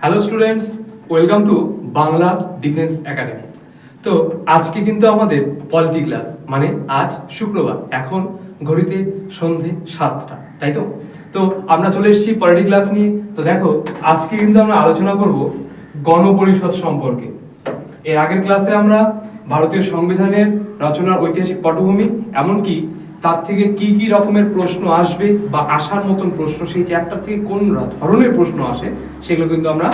Hello students, welcome to Bangla defence academy. তো আজকে কিন্তু আমাদের পলিটি ক্লাস, মানে আজ শুক্রবার, এখন ঘড়িতে সন্ধে 7টা, তাই তো? তো আমরা চলে এসেছি পলিটি ক্লাস নিয়ে। তো দেখো, আজকে কিন্তু আমরা আলোচনা করব গণপরিষদ সম্পর্কে। এর আগের ক্লাসে আমরা ভারতীয় সংবিধানের রচনার ঐতিহাসিক পটভূমি, এমনকি তার থেকে কি কি রকমের প্রশ্ন আসবে বা আসার মতন প্রশ্ন, সেই চ্যাপ্টার থেকে কোন ধরনের প্রশ্ন আসে, সেগুলো কিন্তু আমরা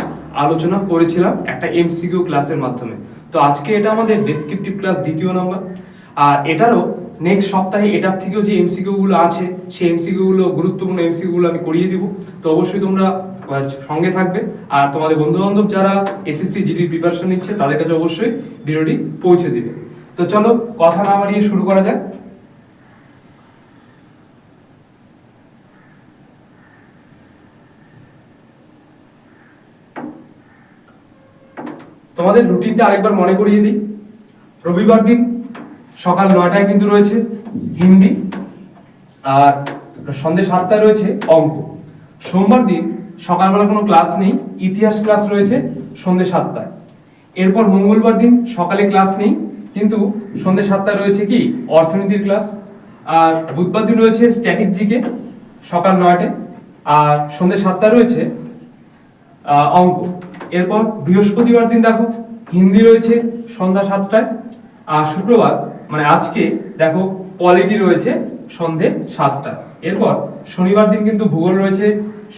আলোচনা করেছিলাম একটা এমসিকিউ ক্লাসের মাধ্যমে। তো আজকে এটা আমাদের ডেসক্রিপটিভ ক্লাস দ্বিতীয় নম্বর, আর এটারও নেক্সট সপ্তাহে এটার থেকেও যে এমসিকিউ গুলো আছে, সেই এমসিকিউ গুলো, গুরুত্বপূর্ণ এমসিকিউ গুলো আমি করিয়ে দিব। তো অবশ্যই তোমরা সঙ্গে থাকবে, আর তোমাদের বন্ধু বান্ধব যারা এসএসসি জিডি প্রিপারেশন নিচ্ছে তাদের কাছে অবশ্যই ভিডিওটি পৌঁছে দিবে। তো চলো কথা না বাড়িয়ে শুরু করা যাক। তোমাদের রুটিনটা আরেকবার মনে করিয়ে দিই। রবিবার দিন সকাল 9টায় কিন্তু রয়েছে হিন্দি, আর সন্ধ্যে 7টায় রয়েছে অঙ্ক। সোমবার দিন সকালবেলা কোনো ক্লাস নেই, ইতিহাস ক্লাস রয়েছে সন্ধ্যে 7টায়। এরপর মঙ্গলবার দিন সকালে ক্লাস নেই, কিন্তু সন্ধ্যে 7টায় রয়েছে কি অর্থনীতির ক্লাস। আর বুধবার দিন রয়েছে স্ট্যাটিক জিকে সকাল 9টায়, আর সন্ধ্যে 7টায় রয়েছে অঙ্ক। এরপর বৃহস্পতিবার দিন দেখো হিন্দি রয়েছে সন্ধ্যা 7টায়, আর শুক্রবার মানে আজকে দেখো পলিটি রয়েছে সন্ধ্যে 7টায়। এরপর শনিবার দিন কিন্তু ভূগোল রয়েছে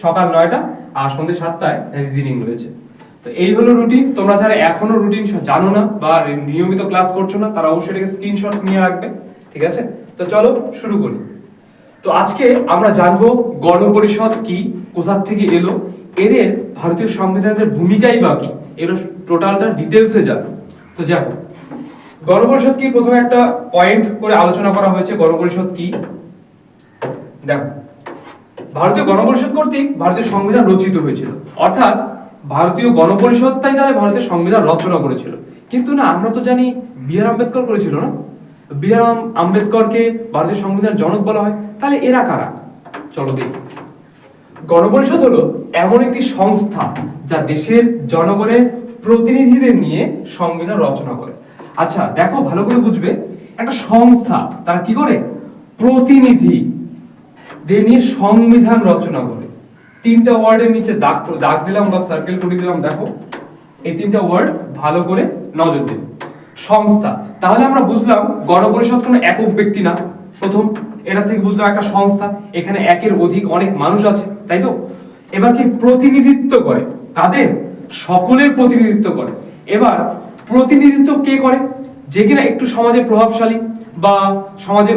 সকাল 9টা, আর সন্ধ্যে 7টায় রিজনিং রয়েছে। তো এই হলো রুটিন। তোমরা যারা এখনো রুটিন জানো না বা নিয়মিত ক্লাস করছো না, তারা অবশ্যই এটাকে স্ক্রিনশট নিয়ে রাখবে, ঠিক আছে? তো চলো শুরু করি। তো আজকে আমরা জানবো গণপরিষদ কি, কোথা থেকে এলো, এদের ভারতীয় সংবিধানের ভূমিকাই বা কি, এগুলো টোটালটা ডিটেলসে জানবো। তো দেখো, গণপরিষদ কি, প্রথমে একটা পয়েন্ট করে আলোচনা করা হয়েছে গণপরিষদ কি। দেখো, ভারতীয় গণপরিষদ কর্তৃক ভারতীয় সংবিধান রচিত হয়েছিল, অর্থাৎ ভারতীয় গণপরিষদটাই তারা ভারতীয় সংবিধান রচনা করেছিল। কিন্তু না, আমরা তো জানি বি.আর. আম্বেদকর করেছিল না? বি.আর. আম্বেদকরকে ভারতীয় সংবিধান জনক বলা হয়, তাহলে এরা কারা? চলো দেখি। গণপরিষদ হলো এমন একটি সংস্থা যা দেশের জনগণের প্রতিনিধিদের নিয়ে সংবিধান রচনা করে। আচ্ছা দেখো, ভালো করে বুঝবে, একটা সংস্থা তারা কি করে, প্রতিনিধিদের নিয়ে সংবিধান রচনা করে। তিনটা ওয়ার্ডের নিচে দাগ দিলাম বা সার্কেল করে দিলাম, দেখো এই তিনটা ওয়ার্ড ভালো করে নজর দিন। সংস্থা, তাহলে আমরা বুঝলাম গণপরিষদ কোনো একক ব্যক্তি না। প্রথম এটা থেকে বুঝলাম একটা সংস্থা, এখানে একের অধিক অনেক মানুষ আছে, তাই তো? এবার কি প্রতিনিধিত্ব করে, কাদের? সকলের প্রতিনিধিত্ব করে। এবার প্রতিনিধিত্ব কে করে? যে কিনা একটু সমাজে প্রভাবশালী বা সমাজে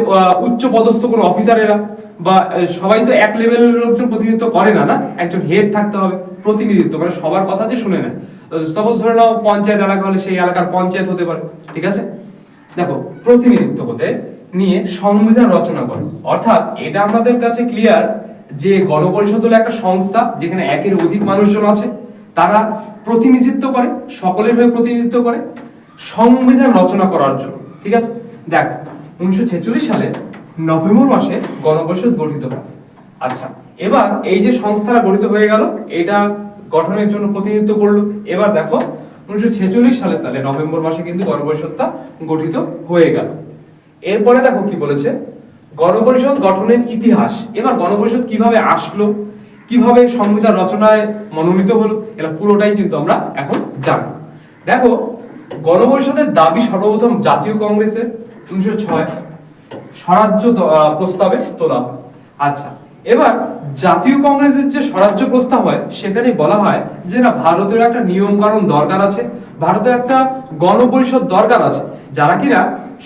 উচ্চ পদস্থ কোনো অফিসারেরা, বা সবাই তো এক লেভেলের লোকজন প্রতিনিধিত্ব করে না, না, একজন হেড থাকতে হবে। প্রতিনিধিত্ব মানে সবার কথা যে শুনে নেয়। সাপোজ ধরে নাও পঞ্চায়েত এলাকা হলে সেই এলাকার পঞ্চায়েত হতে পারে, ঠিক আছে? দেখো, প্রতিনিধিত্ব হতে নিয়ে সংবিধান রচনা করে, অর্থাৎ এটা আমাদের কাছে ক্লিয়ার যে গণপরিষদ হলো একটা সংস্থা যেখানে একের অধিক মানুষজন আছে, তারা প্রতিনিধিত্ব করে, সকলের হয়ে প্রতিনিধিত্ব করে সংবিধান রচনা করার জন্য, ঠিক আছে? দেখ, 1946 সালে নভেম্বর মাসে গণপরিষদ গঠিত হয়। আচ্ছা, এবার এই যে সংস্থাটা গঠিত হয়ে গেল, এটা গঠনের জন্য প্রতিনিধিত্ব করলো। এবার দেখো 1946 সালে তাহলে নভেম্বর মাসে কিন্তু গণপরিষদটা গঠিত হয়ে গেল। এরপরে দেখো কি বলেছে, গণপরিষদ গঠনের ইতিহাস। এবার গণপরিষদ কিভাবে আসলো, কিভাবে সংবিধান রচনায় মনোনীত হলো, এটা পুরোটাই কিন্তু আমরা এখন জানব। দেখো, গণপরিষদের দাবি সর্বপ্রথম জাতীয় কংগ্রেসের 1906 স্বরাজ্য প্রস্তাবে তোলা হয়। আচ্ছা, এবার জাতীয় কংগ্রেসের যে স্বরাজ্য প্রস্তাব হয়, সেখানে বলা হয় যে না, ভারতের একটা নিয়ম কানুন দরকার আছে, ভারতের একটা গণপরিষদ দরকার আছে, যারা কিনা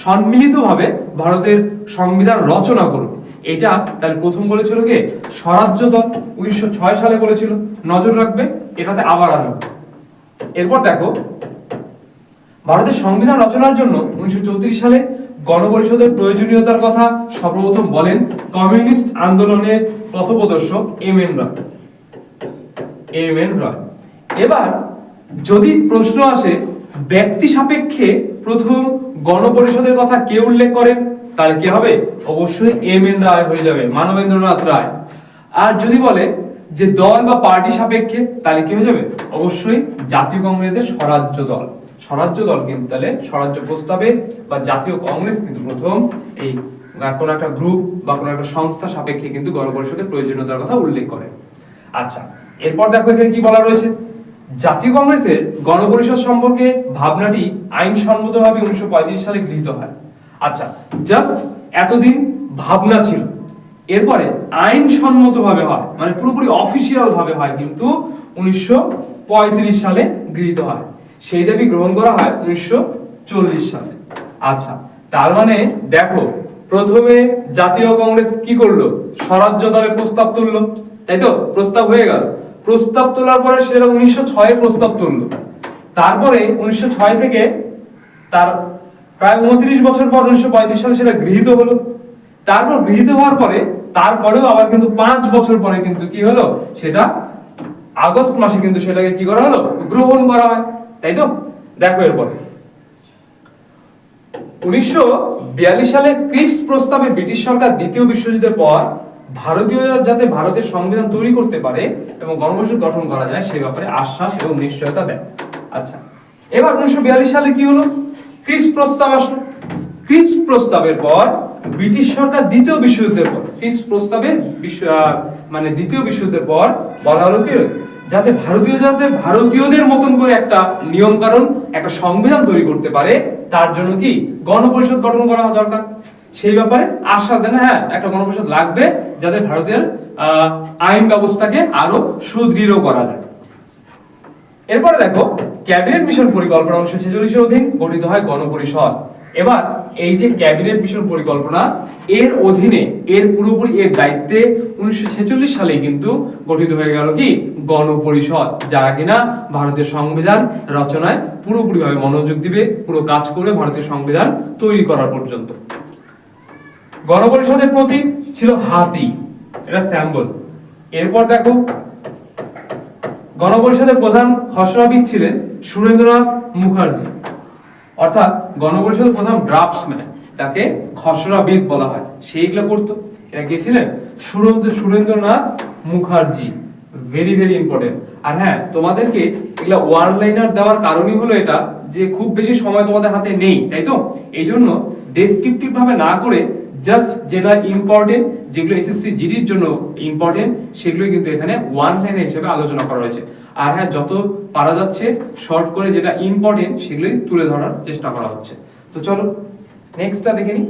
সম্মিলিতভাবে ভারতের সংবিধান রচনা করবে। এটা তাহলে প্রথম বলেছিল কে? স্বরাজ্য দল, 1906 সালে বলেছিল। নজর রাখবে, এটাতে আবার আসবে। এরপর দেখো, ভারতের সংবিধান রচনার জন্য 1934 সালে গণপরিষদের প্রয়োজনীয়তার কথা সর্বপ্রথম বলেন কমিউনিস্ট আন্দোলনের পথপ্রদর্শক এম.এন. রয়। এবার যদি প্রশ্ন আসে ব্যক্তি সাপেক্ষে প্রথম গণপরিষদের কথা কে উল্লেখ করেন, তাহলে কি হবে? অবশ্যই এম.এন. রায় হয়ে যাবে, মানবেন্দ্রনাথ রায়। আর যদি বলে যে দল বা পার্টি সাপেক্ষে, তাহলে কি হয়ে যাবে? অবশ্যই জাতীয় কংগ্রেসের স্বরাজ্য দল। স্বরাজ্য দল কিন্তু তাহলে স্বরাজ্য প্রস্তাবে বা জাতীয় কংগ্রেস কিন্তু প্রথম এই কোন একটা গ্রুপ বা কোন একটা সংস্থা সাপেক্ষে কিন্তু গণপরিষদের প্রয়োজনীয়তার কথা উল্লেখ করে। আচ্ছা, এরপর দেখো এখানে কি বলা রয়েছে, জাতীয় কংগ্রেসের গণপরিষদ সম্পর্কে ভাবনাটি আইনসম্মতভাবে 1935 সালে গৃহীত হয়। আচ্ছা, জাস্ট এতদিন ভাবনা ছিল, এরপরে আইনসম্মতভাবে হয়, মানে পুরোপুরি অফিসিয়াল ভাবে হয় কিন্তু 1935 সালে গৃহীত হয়। সেই দাবি গ্রহণ করা হয় 1940 সালে। আচ্ছা, তার মানে দেখো প্রথমে জাতীয় কংগ্রেস কি করলো? স্বরাজ্য দলের প্রস্তাব তুললো, তাই তো? প্রস্তাব হয়ে গেল। প্রস্তাব তোলার পরে সেটা 1906 প্রস্তাব তুললো। তারপরে 1906 থেকে তার প্রায় 29 বছর পর 1935 সালে সেটা গৃহীত হলো। তারপর গৃহীত হওয়ার পরে তারপরেও আবার কিন্তু 5 বছর পরে কিন্তু কি হলো, সেটা আগস্ট মাসে কিন্তু সেটাকে কি করা হলো? গ্রহণ করা হয়, তাই তো? দেখো এরপর 1942 সালে ক্রিপস প্রস্তাবে ব্রিটিশ সরকার দ্বিতীয় বিশ্বযুদ্ধের পর ভারতীয়রা যাতে ভারতের সংবিধান তৈরি করতে পারে এবং গণপরিষদ গঠন করা যায় সে ব্যাপারে আশ্বাস এবং নিশ্চয়তা দেয়। আচ্ছা, এবার 1942 সালে কি হলো? ক্রিপস প্রস্তাব আসলো। ক্রিপস প্রস্তাবের পর ব্রিটিশ সরকার দ্বিতীয় বিশ্বযুদ্ধের পর ক্রিপস প্রস্তাবে মানে দ্বিতীয় বিশ্বযুদ্ধের পর বলা হলো কি, যাতে ভারতীয়দের মতন করে একটা নিয়ম কানুন, একটা সংবিধান তৈরি করতে পারে, তার জন্য কি গণপরিষদ গঠন করা দরকার। সেই ব্যাপারে আশ্বাস দেন, হ্যাঁ একটা গণপরিষদ লাগবে যাতে ভারতের আইন ব্যবস্থাকে আরো সুদৃঢ় করা যায়। এরপরে দেখো ক্যাবিনেট মিশন পরিকল্পনা 1946 এর অধীন গঠিত হয় গণপরিষদ। এবার এই যে ক্যাবিনেট মিশন পরিকল্পনা, এর অধীনে এর পুরোপুরি এর দায়িত্বে 1946 সালে কিন্তু গঠিত হয়ে গেল কি গণপরিষদ, যারা কিনা ভারতের সংবিধান রচনায় পুরোপুরিভাবে মনোযোগ দিবে, পুরো কাজ করে ভারতের সংবিধান তৈরি করার পর্যন্ত। গণপরিষদের প্রতীক ছিল হাতি, এটা সিম্বল। এরপর দেখো গণপরিষদের প্রধান খসড়াবিদ ছিলেন সুরেন্দ্রনাথ মুখার্জি, অর্থাৎ গণপরিষদের প্রধান ড্রাফটসম্যান, তাকে খসড়াবিদ বলা হয়, সেইগুলো করতো। এরা কে ছিলেন? Surendranath Mukherjee. Very very important. আর হ্যাঁ, তোমাদেরকে এগুলা ওয়ান লাইনার দেওয়ার কারণই হলো এটা যে খুব বেশি সময় তোমাদের হাতে নেই, তাই তো? এই জন্য ডেসক্রিপটিভ ভাবে না করে জাস্ট যেটা ইম্পর্টেন্ট, যেগুলো এসএসসি জিডির জন্য ইম্পর্টেন্ট, সেগুলোই কিন্তু এখানে ওয়ান লাইনে হিসেবে আলোচনা করা হয়েছে। আর হ্যাঁ, যত পারা যাচ্ছে শর্ট করে যেটা ইম্পর্টেন্ট সেগুলোই তুলে ধরার চেষ্টা করা হচ্ছে। তো চলো নেক্সটটা দেখে নিই।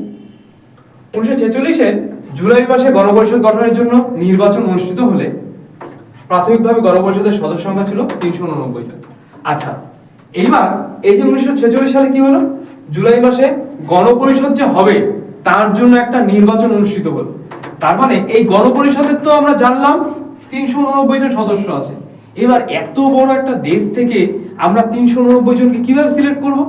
1946 জুলাই মাসে গণপরিষদ গঠনের জন্য নির্বাচন অনুষ্ঠিত হলে প্রাথমিকভাবে গণপরিষদের সদস্য সংখ্যা ছিল 389 জন। আচ্ছা, এইবার এই যে 1946 সালে কি হলো, জুলাই মাসে গণপরিষদ যে হবে তার জন্য একটা নির্বাচন অনুষ্ঠিত হলো। তার মানে এই গণপরিষদের তো আমরা জানলাম 389 জন সদস্য আছে। এবার এত বড় একটা দেশ থেকে আমরা 389 জনকে কিভাবে সিলেক্ট করব?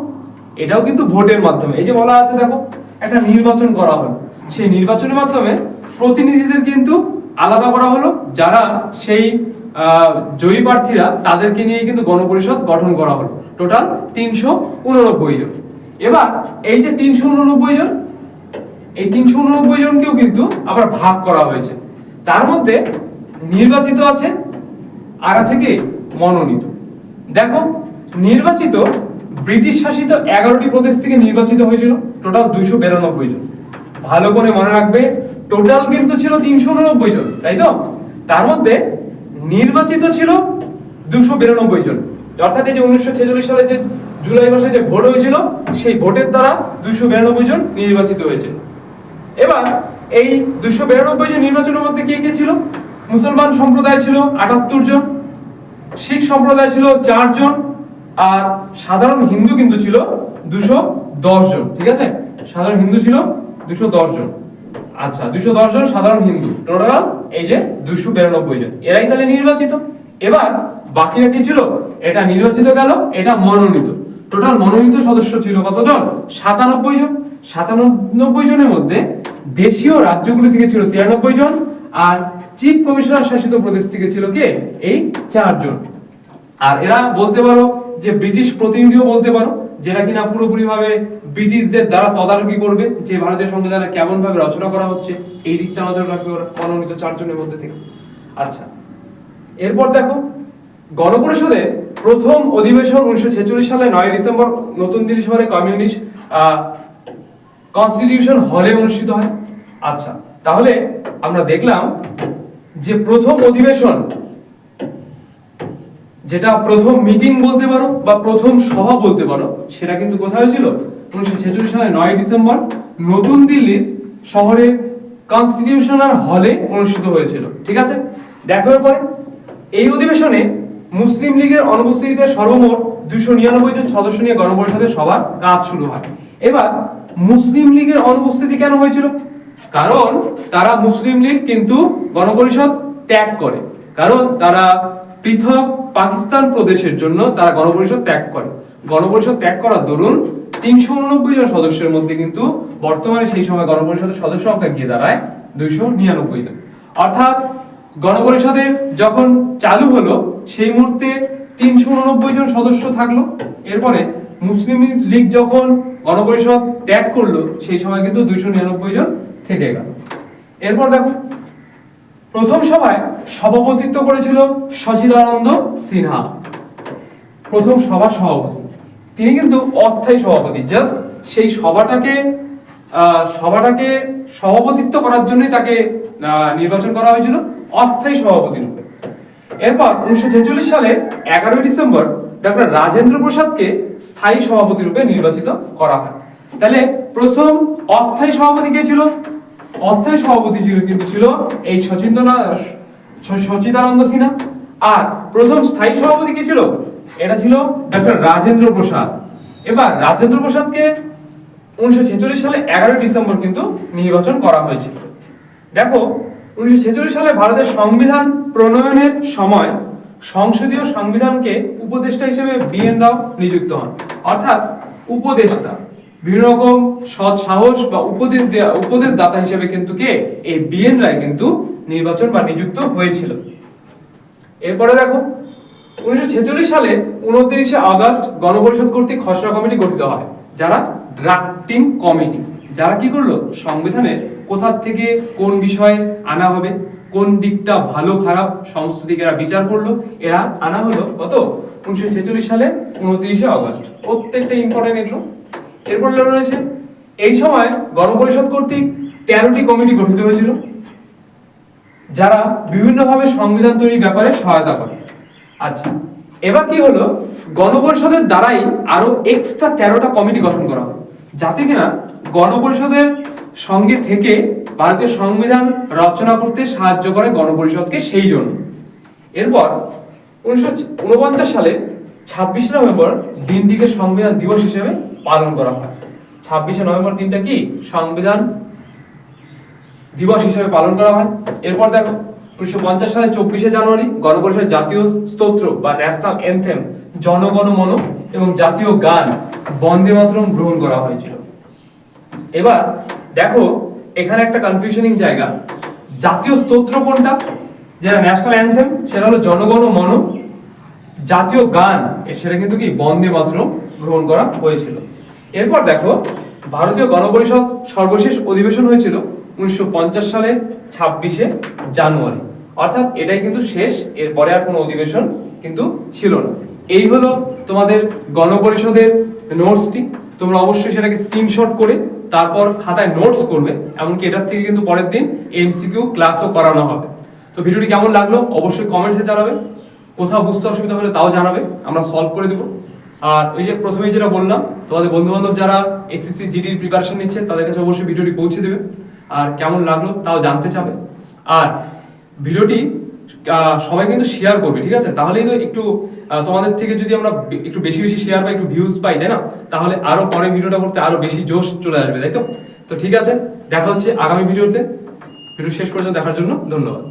এটাও কিন্তু ভোটের মাধ্যমে। এই যে বলা আছে দেখো, একটা নির্বাচন করা হলো, সেই নির্বাচনের মাধ্যমে প্রতিনিধিদের কিন্তু আলাদা করা হলো, যারা সেই জয়ী প্রার্থীরা তাদেরকে নিয়ে কিন্তু গণপরিষদ গঠন করা হলো। টোটাল 389 জন। এবার এই যে 389 জন, এই 389 জনকেও কিন্তু আবার ভাগ করা হয়েছে। তার মধ্যে নির্বাচিত আছে আর আছে কি মনোনীত। দেখো নির্বাচিত ব্রিটিশ শাসিত 11টি প্রদেশ থেকে নির্বাচিত হয়েছিল, টোটাল 292 জন। ভালো করে মনে রাখবে, টোটাল কিন্তু ছিল 389 জন, তাই তো? তার মধ্যে নির্বাচিত ছিল 292 জন, অর্থাৎ এই যে 1946 সালে যে জুলাই মাসে যে ভোট হয়েছিল সেই ভোটের দ্বারা 292 জন নির্বাচিত হয়েছে। এবার এই 292 জন নির্বাচনের মধ্যে কে কে ছিল? মুসলমান সম্প্রদায় ছিল 78 জন, শিখ সম্প্রদায় ছিল 4 জন, আর সাধারণ হিন্দু কিন্তু ছিল 210 জন। ঠিক আছে, সাধারণ হিন্দু ছিল 210 জন। আচ্ছা, 210 জন সাধারণ হিন্দু, টোটাল এই যে 292 জন, এরাই তাহলে নির্বাচিত। এবার বাকিরা কি ছিল? এটা নির্বাচিত গেল, এটা মনোনীত। টোটাল মনোনীত সদস্য ছিল কতজন? 97 জন। 97 জনের মধ্যে দেশীয় রাজ্যগুলি থেকে ছিল 93 জন, আর চিফ কমিশনার শাসিত প্রদেশ থেকে ছিল কে? এই 4 জন। আর এরা বলতে পারো যে ব্রিটিশ প্রতিনিধিও বলতে পারো, যেটা কিনা পুরোপুরি ভাবে ব্রিটিশদের দ্বারা তদারকি করবে যে ভারতের সংবিধানে কেমন ভাবে রচনা করা হচ্ছে, এই দিকটা নজর রাখবে ওরা মনোনীত 4 জনের মধ্যে থেকে। আচ্ছা, এরপর দেখো গণপরিষদে প্রথম অধিবেশন 1946 সালে 9 ডিসেম্বর নতুন দিল্লি শহরে কমিউনিস্ট কনস্টিটিউশন হলে অনুষ্ঠিত হয়। আচ্ছা, তাহলে আমরা দেখলাম যে প্রথম অধিবেশন, যেটা প্রথম মিটিং বলতে পারো বা প্রথম সভা বলতে পারো, সেটা কিন্তু কোথায় হয়েছিল? 1946 সালে 9 ডিসেম্বর নতুন দিল্লির শহরে কনস্টিটিউশনাল হলে অনুষ্ঠিত হয়েছিল। ঠিক আছে, দেখো এরপরে এই অধিবেশনে মুসলিম লীগের অনুপস্থিতিতে সর্বমোট 299 জন সদস্য নিয়ে গণপরিষদের সবার কাজ শুরু হয়। এবার মুসলিম লীগের অনুপস্থিতি কেন হয়েছিল? কারণ তারা মুসলিম লীগ কিন্তু গণপরিষদ ত্যাগ করে, কারণ তারা পৃথক পাকিস্তান প্রদেশের জন্য তারা গণপরিষদ ত্যাগ করে। গণপরিষদ ত্যাগ করার দরুন 389 জন সদস্যের মধ্যে কিন্তু বর্তমানে সেই সময় গণপরিষদের সদস্য সংখ্যা গিয়ে দাঁড়ায় 299 জন। অর্থাৎ গণপরিষদের যখন চালু হলো সেই মুহূর্তে 389 জন সদস্য থাকলো। এরপরে মুসলিম লীগ যখন গণপরিষদ ত্যাগ করলো সেই সময় কিন্তু 299 জন থেকে গেল। এরপর দেখো প্রথম সভায় সভাপতিত্ব করেছিল সচিদানন্দ সিনহা, প্রথম সভার সভাপতি। তিনি কিন্তু অস্থায়ী সভাপতি, জাস্ট সেই সভাটাকে সভাপতিত্ব করার জন্যই তাকে নির্বাচন করা হয়েছিল অস্থায়ী সভাপতি রূপে। এরপর 1946 সালে 11 ডিসেম্বর ডক্টর রাজেন্দ্র প্রসাদকে স্থায়ী সভাপতি রূপে নির্বাচিত করা হয়। তাহলে প্রথম অস্থায়ী সভাপতি কে ছিল? অস্থায়ী সভাপতি ছিল এই সচিদানন্দ সিনহা। আর প্রথম স্থায়ী সভাপতি কে ছিল? এটা ছিল ডক্টর রাজেন্দ্র প্রসাদ। এবার রাজেন্দ্র প্রসাদকে 1946 সালে 11 ডিসেম্বর কিন্তু নির্বাচন করা হয়েছিল। দেখো 1946 সালে ভারতের সংবিধান প্রণয়নের সময় সংসদীয় সংবিধানকে উপদেষ্টা হিসেবে বিএন রাও নিযুক্ত হন। অর্থাৎ উপদেষ্টা, বিভিন্ন রকম সৎ সাহস বা উপদেশদাতা হিসেবে কিন্তু কে? এই বিএন রায় কিন্তু নির্বাচন বা নিযুক্ত হয়েছিল। এরপরে দেখো 1946 সালে 29 আগস্ট গণপরিষদ কর্তৃক খসড়া কমিটি গঠিত হয়, যারা ড্রাফটিং কমিটি, যারা কি করলো সংবিধানের কোথা থেকে কোন বিষয়ে আনা হবে, কোন দিকটা ভালো খারাপ সমস্ত দিকে এরা বিচার করলো। এরা আনা হলো কত? 1946 সালে 29 আগস্ট। প্রত্যেকটা ইম্পর্টেন্ট এগুলো। এরপর রয়েছে এই সময় গণপরিষদ কর্তৃক 13টি কমিটি গঠিত হয়েছিল, যারা বিভিন্নভাবে সংবিধান তৈরির ব্যাপারে সহায়তা করে। আচ্ছা, এবার কি হলো? গণপরিষদের দ্বারাই আরো এক্সট্রা 13টা কমিটি গঠন করা হয়, যাতে কিনা গণপরিষদের সঙ্গে থেকে ভারতীয় সংবিধান রচনা করতে সাহায্য করে গণপরিষদকে সেই জন্য। এরপর 1949 সালে 26 নভেম্বর দিনটিকে সংবিধান দিবস হিসেবে পালন করা হয়। 26 নভেম্বর দিনটা কি সংবিধান দিবস হিসেবে পালন করা হয়। এরপর দেখো 1950 সালে 24 জানুয়ারি গণপরিষদ জাতীয় স্তোত্র বা ন্যাশনাল অ্যানথেম জনগণ মন এবং জাতীয় গান বন্দে মাতরম গ্রহণ করা হয়েছিল। এবার দেখো এখানে একটা কনফিউশনিং জায়গা, জাতীয় স্তোত্র কোনটা? যেটা ন্যাশনাল অ্যানথেম সেটা হলো জনগণ মন, জাতীয় গান সেটা কিন্তু কি বন্দে মাতরম গ্রহণ করা হয়েছিল। এরপর দেখো ভারতীয় গণপরিষদ সর্বশেষ অধিবেশন হয়েছিল 1950 সালে 26 জানুয়ারি, অর্থাৎ এটাই কিন্তু শেষ, এরপরে আর কোনো অধিবেশন কিন্তু ছিল না। এই হলো তোমাদের গণপরিষদের নোটসটি। তোমরা অবশ্যই সেটাকে স্ক্রিনশট করে তারপর খাতায় নোটস করবে, এমনকি এটার থেকে কিন্তু পরের দিন এমসিকিউ ক্লাসও করানো হবে। তো ভিডিওটি কেমন লাগলো অবশ্যই কমেন্টে জানাবে, কোথাও বুঝতে অসুবিধা হলে তাও জানাবে, আমরা সলভ করে দেবো। আর ওই যে প্রথমেই যেটা বললাম, তোমাদের বন্ধু বান্ধব যারা এসএসসি জিডির প্রিপারেশন নিচ্ছে তাদের কাছে অবশ্যই ভিডিওটি পৌঁছে দেবে, আর কেমন লাগলো তাও জানতে চাবে। আর ভিডিওটি সবাই কিন্তু শেয়ার করবে, ঠিক আছে? তাহলেই তো একটু তোমাদের থেকে যদি আমরা একটু বেশি বেশি শেয়ার বা একটু ভিউজ পাই, তাই না? তাহলে আরো পরে ভিডিওটা করতে আরো বেশি জোশ চলে আসবে, তাই তো? তো ঠিক আছে, দেখা হচ্ছে আগামী ভিডিওতে। ভিডিও শেষ পর্যন্ত দেখার জন্য ধন্যবাদ।